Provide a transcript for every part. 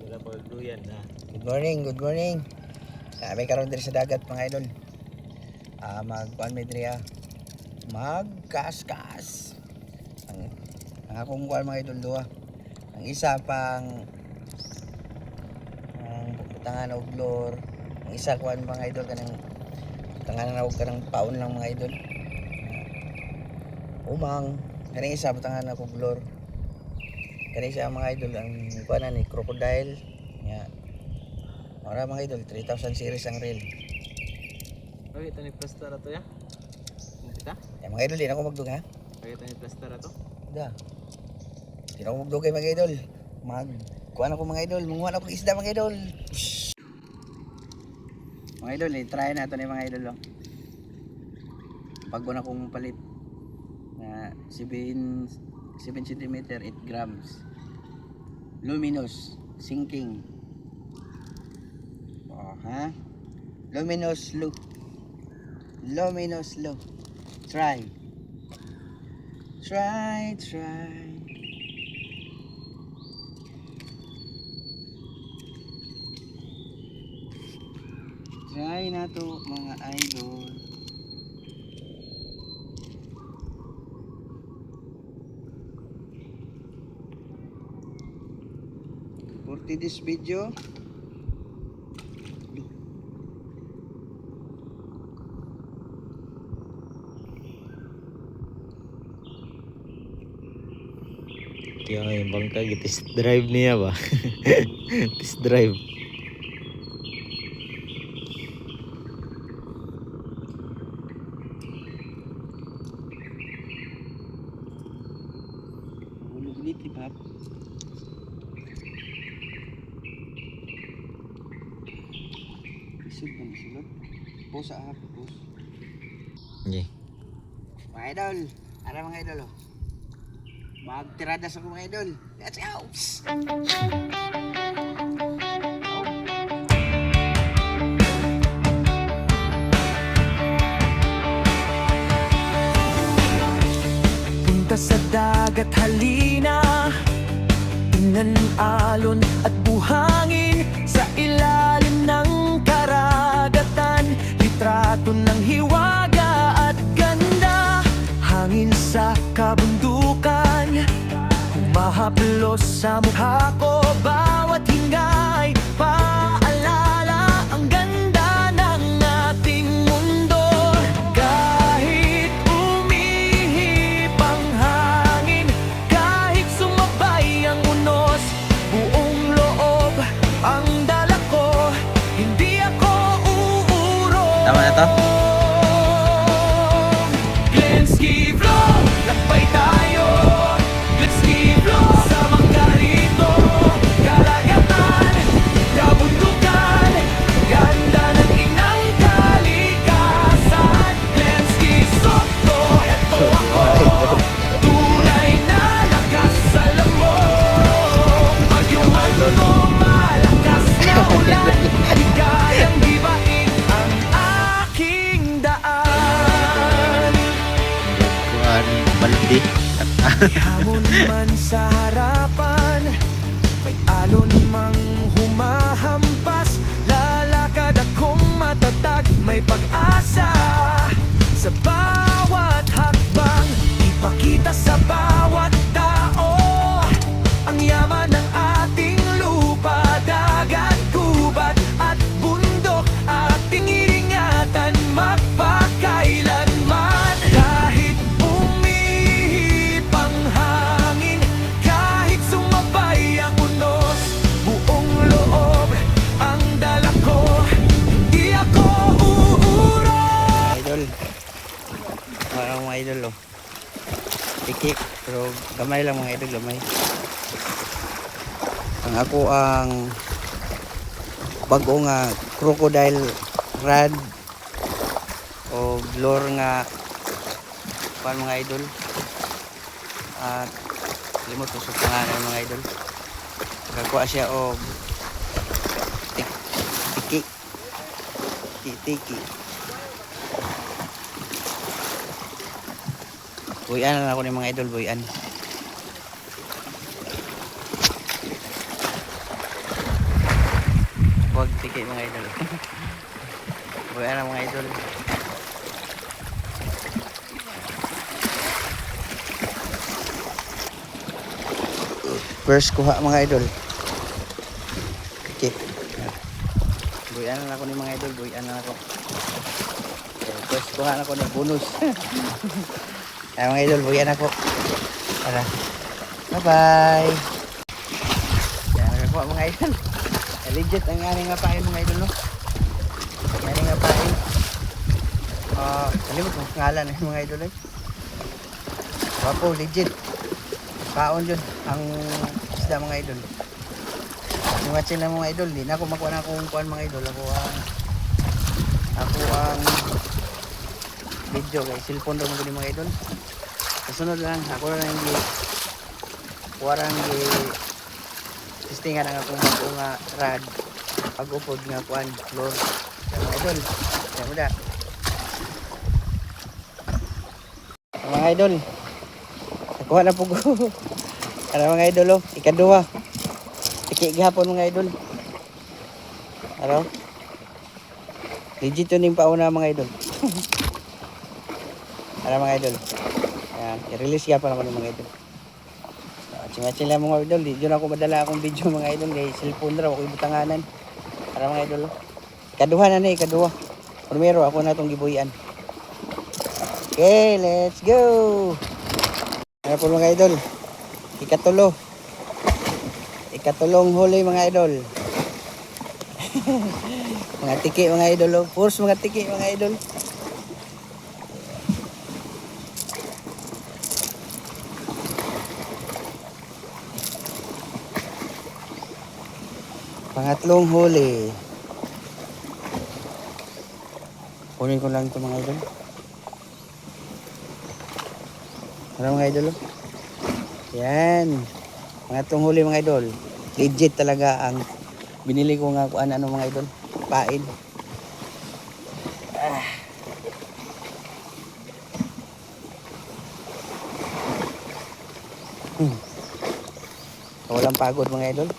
Wala pa duyan na. Good morning, good morning. Kami karon diri sa dagat mga idol. Magkuan mi diri magkaskas. Ang akong kuan mga idol duha. Ang isa pang tangan og lure. Ang isa kuan mga idol kanang tangan og kanang paon lang mga idol. Umang, kani isa tangan og lure. Kani siya mga idol ang kuan ni crocodile. Nya. Ora mga idol 3000 series ang reel. Okay, ito ni plaster ato ya. Kita? Ya mga idol, di na ako magdug ha. Okay, ito ni plaster ato. Da. Di na ako magdug kay mga idol. Kuan ako mga idol, manguha ako isda mga idol. Mga idol, try na ito ni mga idol. Pagbo na kong palit na 7 cm 8 grams. Luminous, sinking. Ha? Luminous look. Luminous look. Try. Try. Try na to mga idol. For this video, Kaya yung bangka, test drive niya ba? Test drive. hulog ulit pap. Isog ba isulot? Posa pos. Yeah. Mga idol, ara mga idol oh. Magtiradas ako mga idol. Let's go! Punta sa dagat halina, tingnan alon at buhangin sa ilalim ng karagatan. Litrato ng hiwaga at ganda, hangin sa kabundukan, humahaplos sa mukha ko. Bawat hingay paalala ang ganda ng ating mundo. Kahit umihip ang hangin, kahit sumabay ang unos, buong loob ang dala ko, hindi ako uurong. Tama na to? Glenski Vlog, lakbay tayo. Glenski Vlog, sama ka rito. Kalagatan, kabundukan, ganda ng inang kalikasan. Glenski Soto, eto ako. Tunay na lakas sa lamok. Bagyong ano, malakas na ulan, di kayang gibain ang aking daan. Kuhan, baldi. Hamon man sa harapan, may alon mang humahampas, lalakad akong matatag, may pag-asa. Sa bawat hakbang, ipakita sa bawat tao ang yaman ng ating lupa, dagat, gubat at bundok. Ating iingatan magpakailanman. Kahit umihip ang hangin, kahit sumabay ang unos, buong loob ang dala ko, hindi ako uurong. Idol. Parang mga idol oh. Tikik. Pero gamay lang mga idol, gamay. Ang ako ang bago nga crocodile rod o lure nga pan mga idol. At limot ko sa pangalan mga idol. Nagkuha siya o tiki. Buyan lang ako ni mga idol, buyan. Huwag tiki mga idol. Buhay na mga idol. First kuha mga idol. Tiki. Buhay na ako ni mga idol. Buhay na ako. First kuha na ako ng bonus. Ay mga idol, buhay na ako. Tara. Bye-bye. Yan, nakakuha mga idol. Legit ang aning nga pain mga idol, no? Aning nga pain. Kalimut mo ngalan eh mga idol eh. Wapo, legit. Paon yun ang isda mga idol. Yung watchin na mga idol, di na ako makuha na akong kuhan mga idol. Ako ang video kay cellphone daw mga idol. Kasunod lang, ako na lang warang testingan ang akong mga nga rad pag-upod nga kuhan floor mga idol. Kaya mo da mga idol, nakuha na po ko. Ano mga idol, ikaduha tiki gihapon mga idol. Ano legit yun yung pauna mga idol. Ano mga idol, ayan, i-release gihapon ako ng mga idol. Ching-ching lang mga idol, di dyan ako madala akong video mga idol. Kaya cellphone raw, ako ibutanganan. Para mga idol, ikaduha na ikaduha. Primero, ako na itong gibuyan. Okay, let's go! Ano po mga idol? Ikatulong huli mga idol. Mga tiki mga idol. Force mga tiki mga idol. Pangatlong huli. Kunin ko lang ito mga idol. Ano mga idol? Yan. Pangatlong huli mga idol. Legit talaga ang binili ko nga kung ano mga idol. Pain. Walang pagod mga idol.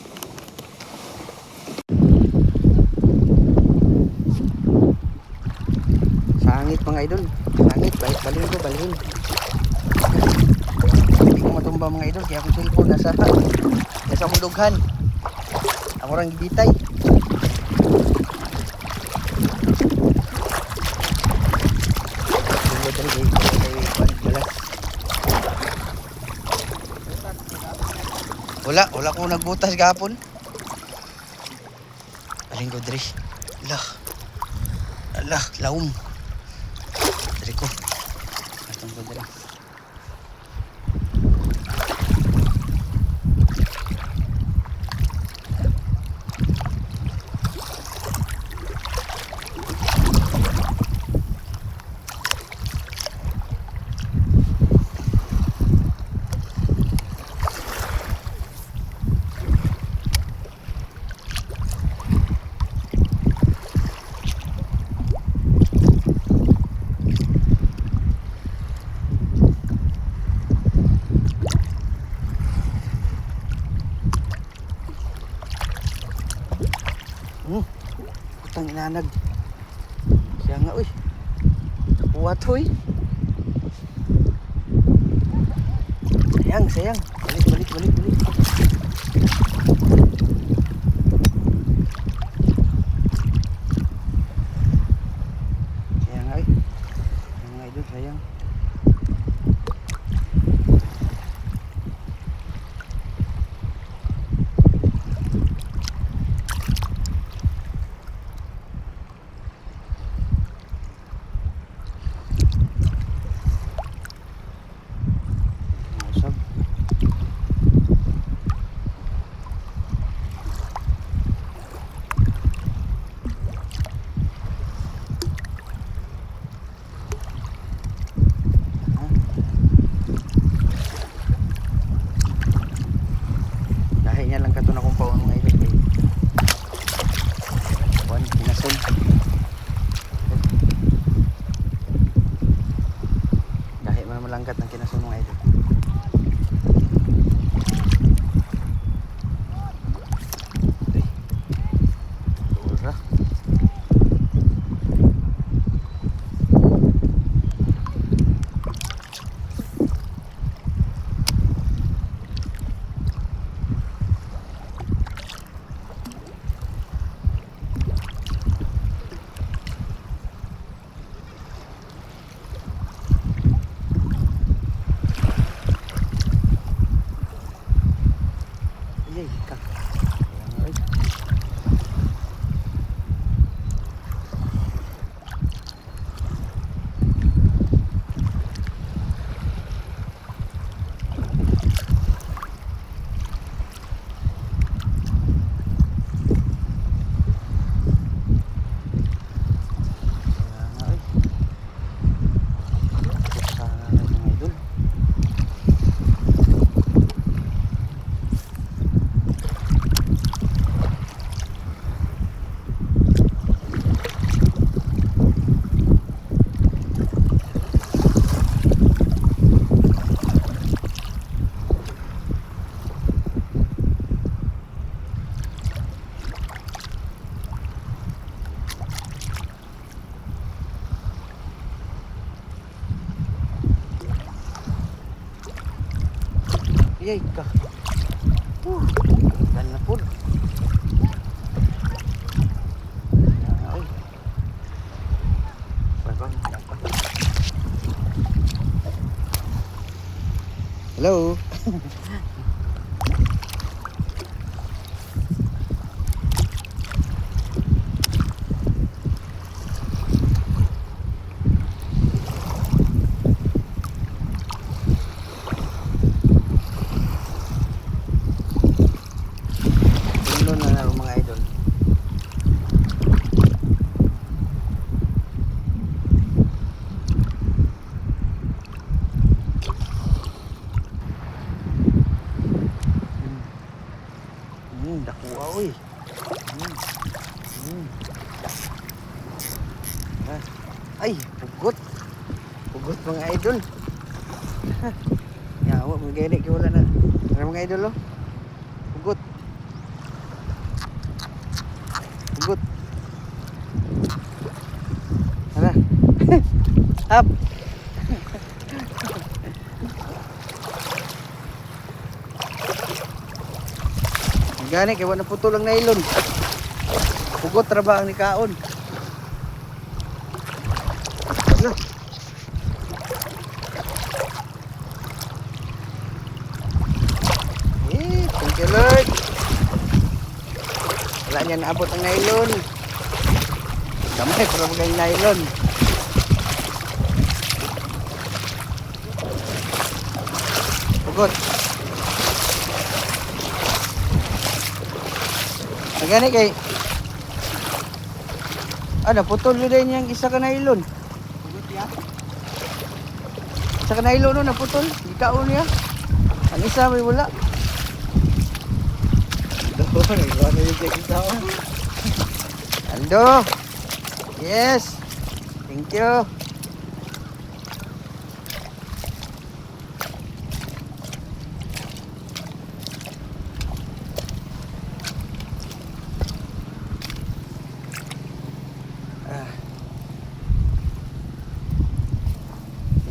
Sangit mga idol. Sangit. Balhin ko. Hindi ko matumba mga idol. Kaya akong cellphone nasa mundughan. Ang orang gibitay. Wala ko nagbutas gapon. Aling ko diri. Alah, laum. Diri ko. Atong ko diri. Putang inanag. Kaya nga uy. Buwat hoy. Sayang. Balik. Kaya nga uy. Mga idol, sayang. Niya lang kato na kung paon mga idol. Kuan pinason. Dahil man malangkat ng kinason mga idol. Yay, ka. Ay. Yay ka. Ganda po. Ay. Bye-bye. Hello. Mga idol. Dakuha oy. Ay, pugot. Pugot mga idol. Yawa, mga gani kaya wala na. Mga idol oh. Pugot. Pugot. Hala. Up. Gani kaya wala putol ang nylon. Pugot ra ba ang nikaon? Ano? Thank you Lord. Wala niya naabot ang nylon. Gamay para maging nylon. Pugot. Gani kay ano putol yun din yung isa ka nylon. Isa ka nylon no naputol. Ikaw niya. Ang isa may wala. Ando. Yes. Thank you.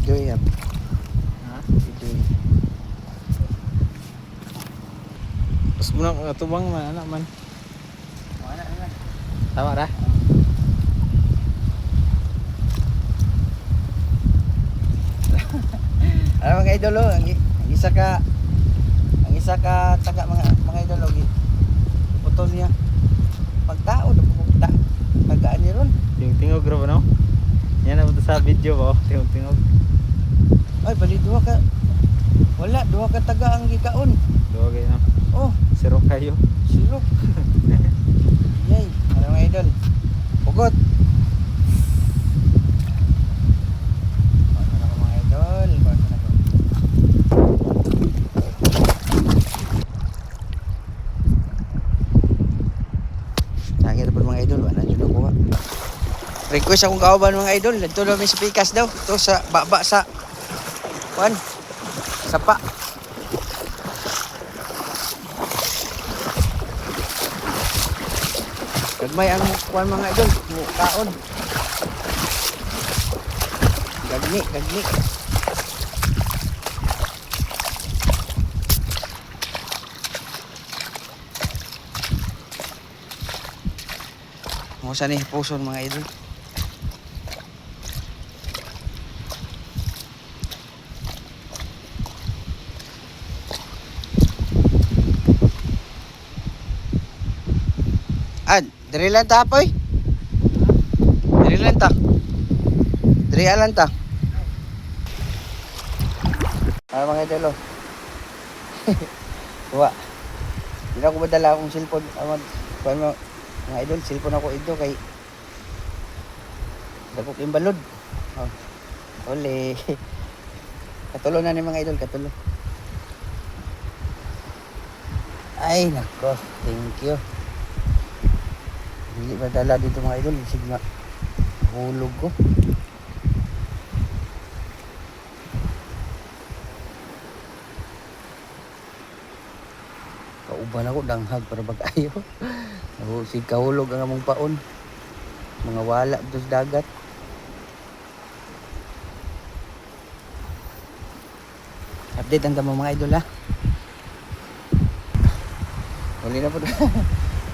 Enjoy up. Ha? Enjoy. Mas muna mga tubang man anak man. Mana na. Tawa ra. Ano mga idol oh, ang isa ka taga mga idol oh, putol niya. Pagtao na pupunta. Tagaan niya ron. Tingog ra ba no? Yan na sa video ba? Tingog. Ay, bali duha ka. Wala, duha ka taga ang gikaon. Duwa kayo no. Oh, Siro kayo. silok. Yay, ano mga idol? Pugot. Basta na ko mga idol. Basta na ko. Sakit po mga idol. Wala dyan nakuha. Request akong kauban mga idol. Dito lang may pikas daw. Ito sa baba sa kuan. Sapa. Gagmay ang kuan mga idol. Kaon. Gagni. Musa ni puson mga idol. Ah, diri lang ta poy. Diri lang ta. Diri lang ta. Mga idol. Kuha. Hindi na ako madala akong cellphone. Mga idol, cellphone ako ito kay dagok yung balod. Oh. Ole. Katulo na ni mga idol, katulo. Ay, nako. Thank you. Hindi madala dito mga idol. Sigma. Hulog ko. Kauban ako, danghag para bag-ayo. Si kahulog ang among paon. Mga wala dito sa dagat. Update ang tama mga idol ha. Huli na po.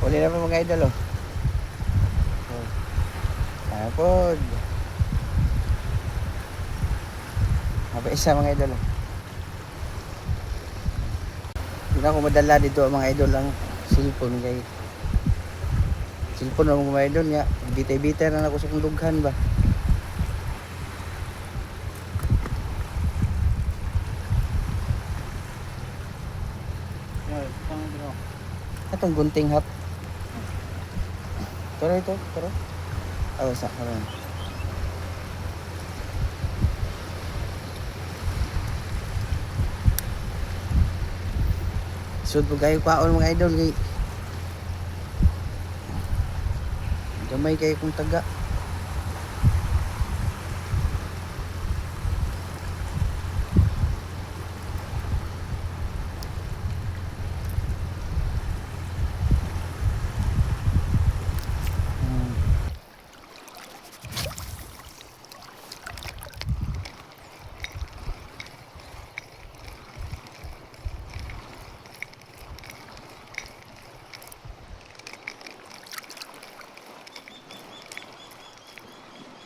Huli na po mga idol oh. Tapos. Haba isa mga idol oh. Hindi na ako madala dito mga idol ang cellphone kay cellphone ng mga idol nga bitay-bitay na ako sa kong dughan ba. Atong gunting hap. Tara ito, tara. Awas sa karon. Sud po kayo kwaon mga idol kay gamay kayo kung taga.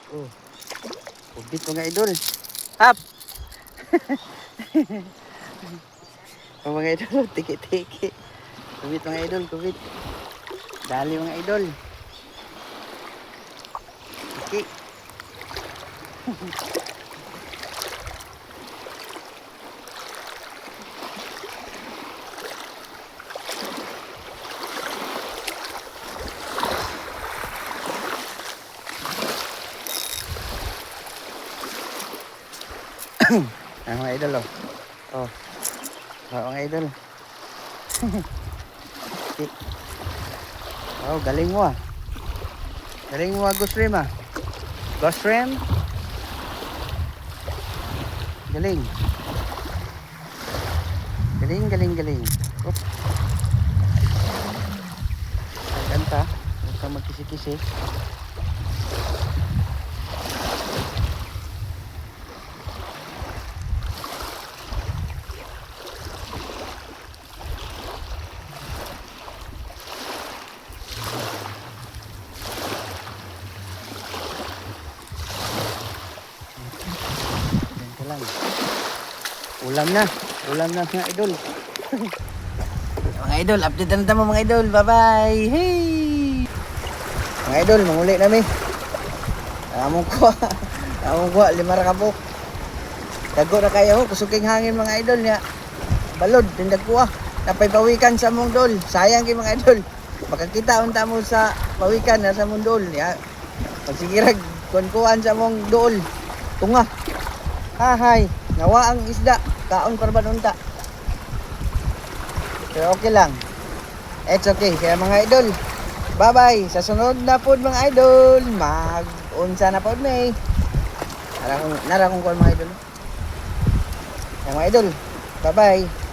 Oh. Kubit mga idol. Hap. Mga idol, tiki-tiki. Kubit mga idol, kubit. Dali mga idol. Tiki. Ay, mga idol oh. Oh. Mga idol. Okay. Oh, galing mo ah. Galing mo ah, Ghost Rim ah. Ghost Rim. Galing. Galing, galing, galing. Oops. Ganta. Huwag kang magkisi-kisi. Lang. Ulam na mga idol. Mga idol, update na tama mga idol. Bye-bye. Hey. Mga idol, manguli nami. Among ko 5 ra kabok. Dago na kayo, kusuking hangin mga idol niya. Balod tindag ko ah. Napay pawikan sa mong dol. Sayang kay mga idol. Makakita unta mo sa pawikan na sa mong dol ya. Pagsigirag kuan sa mong dol. Tunga. Hay, nawa ang isda. Kaon para ba unta? Pero okay lang. It's okay. Kaya mga idol, bye-bye. Sa sunod na pod mga idol, mag-unsa na pod may. Nara kong kuan mga idol. Kaya mga idol, bye-bye.